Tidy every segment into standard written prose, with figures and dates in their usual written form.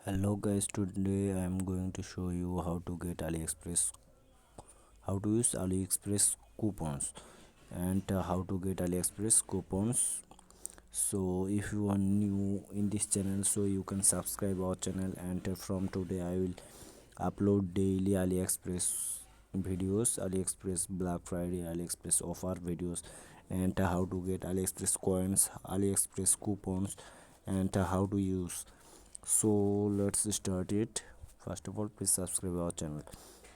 Hello guys, today I am going to show you how to get how to use AliExpress coupons and how to get AliExpress coupons. So if you are new in this channel, so you can subscribe our channel, and from today I will upload daily AliExpress videos, AliExpress Black Friday, AliExpress offer videos, and how to get AliExpress coins, AliExpress coupons, and how to use. So let's start it. First of all, please subscribe our channel.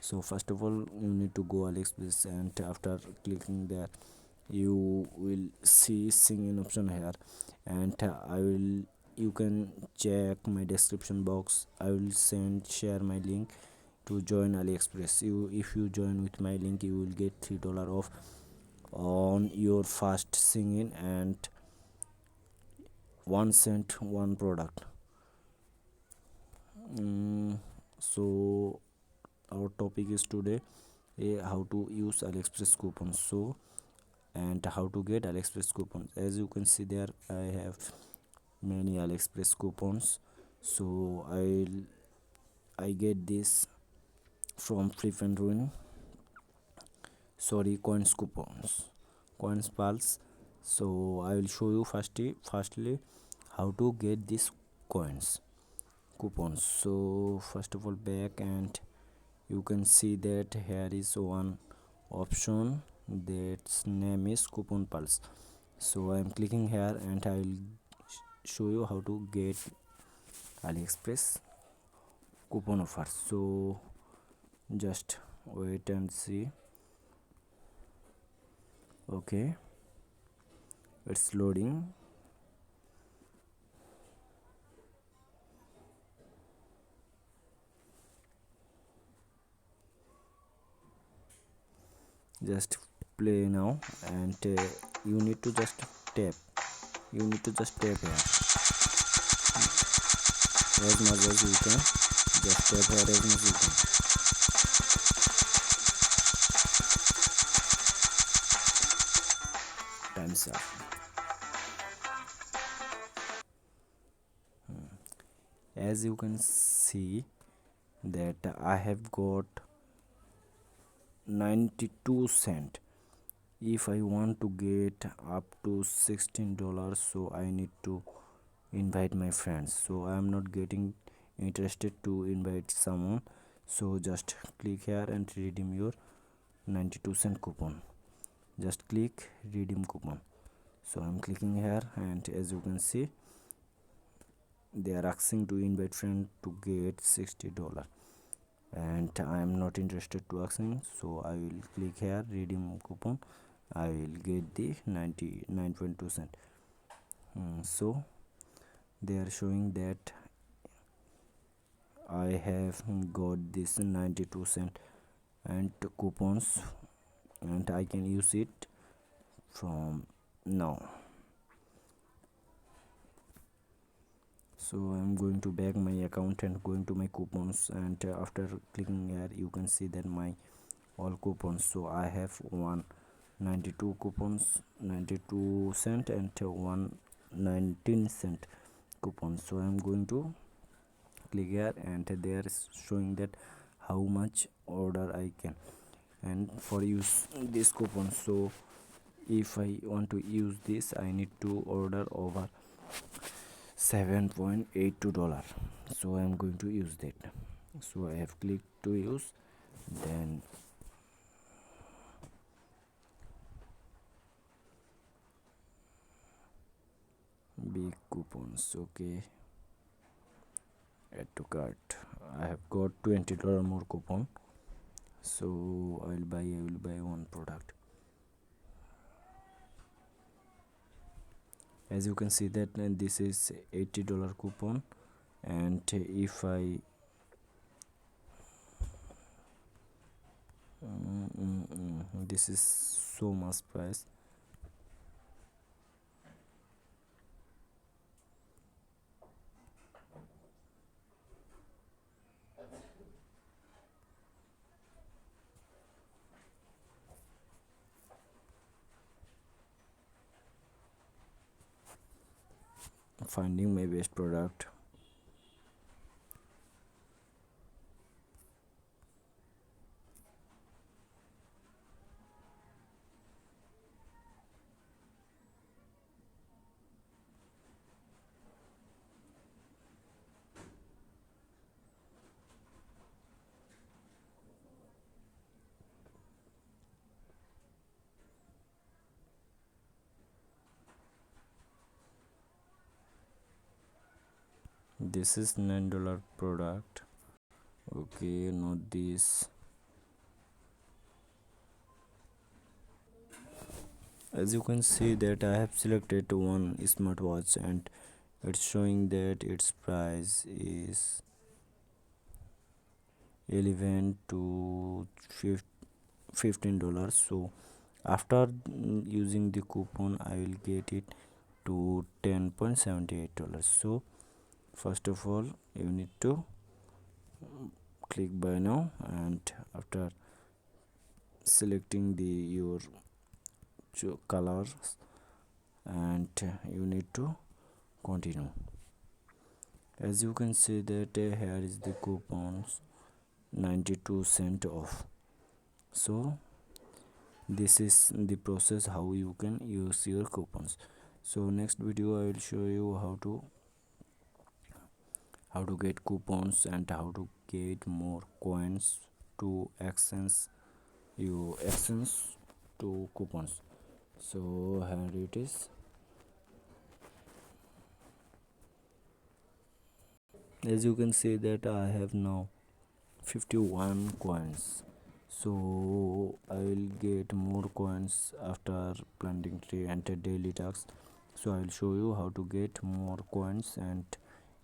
So first of all, you need to go AliExpress, and after clicking there you will see singing option here, and I will you can check my description box. I will share my link to join AliExpress. If you join with my link, you will get $3 off on your first singing and 1 cent one product. So our topic is today how to use AliExpress coupons. So and how to get AliExpress coupons. As you can see there, I have many AliExpress coupons. So I get this from Flip and Ruin. Sorry, coins coupons, coins pulse. So I will show you firstly how to get these coins coupons. So first of all, back, and you can see that here is one option that's name is coupon pulse. So I'm clicking here, and I will show you how to get AliExpress coupon offers. So just wait and see. Okay, it's loading. Just play now, and you need to just tap here as much as you can. Just tap here as much as you can. Time's up. As you can see that I have got 92 cent. If I want to get up to $16, so I need to invite my friends. So I am not getting interested to invite someone, so just click here and redeem your 92 cent coupon. Just click redeem coupon. So I'm clicking here, and as you can see they are asking to invite friend to get $60, and I am not interested to asking, so I will click here redeem coupon. I will get the 99.2 cent. So they are showing that I have got this 92 cent and coupons, and I can use it from now. So I'm going to back my account and going to my coupons, and after clicking here you can see that my all coupons. So I have 192 coupons, 92 cent, and 119 cent coupons. So I'm going to click here, and they are showing that how much order I can, and for use this coupon. So if I want to use this, I need to order over $7.82. So I'm going to use that. So I have clicked to use, then big coupons. Okay, add to cart. I have got $20 more coupon, so I will buy one product. As you can see that this is $80 coupon, and if I this is so much price. Finding my best product. This is $9 product. Okay, not this. As you can see that I have selected one smartwatch and it's showing that its price is 11 to $15. So after using the coupon I will get it to $10.78. So first of all you need to click buy now, and after selecting the your colors, and you need to continue. As you can see that here is the coupons 92 cent off. So this is the process how you can use your coupons. So next video I will show you how to get coupons and how to get more coins to exchange to coupons. So here it is. As you can see that I have now 51 coins, so I will get more coins after planting tree and daily tasks. So I will show you how to get more coins and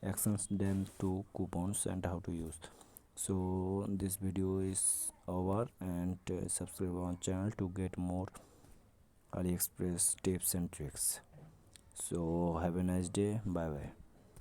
exchange them to coupons and how to use. So this video is over, and subscribe our channel to get more AliExpress tips and tricks. So have a nice day. Bye bye.